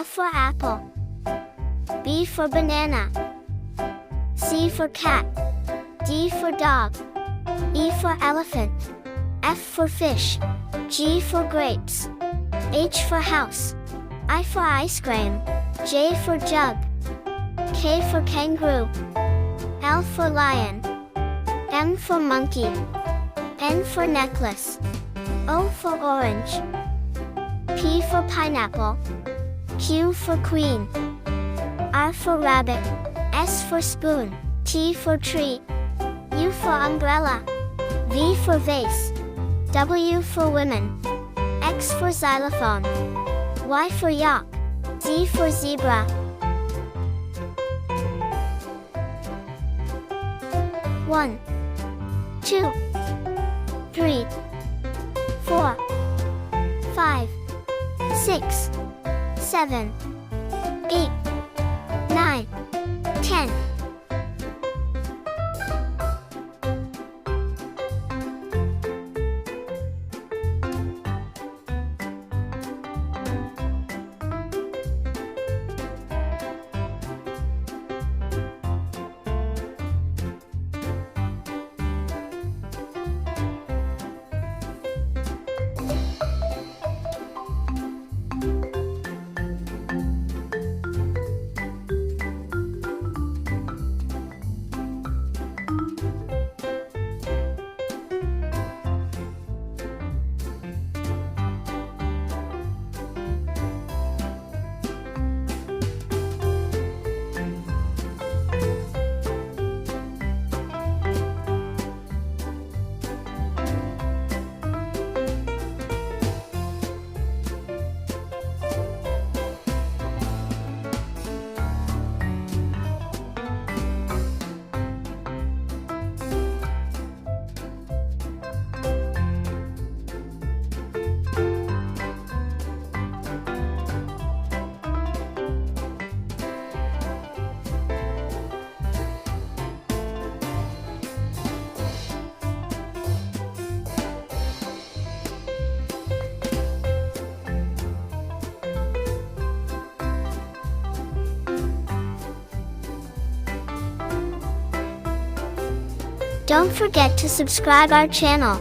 A for apple. B for banana. C for cat. D for dog. E for elephant. F for fish. G for grapes. H for house. I for ice cream. J for jug. K for kangaroo. L for lion. M for monkey. N for necklace. O for orange. P for pineapple. Q for queen. R for rabbit. S for spoon. T for tree. U for umbrella. V for vase. W for women. X for xylophone. Y for yak. Z for zebra. 1, 2, 3, 4, 5, 6, 7, 8, 9, 10. Don't forget to subscribe our channel.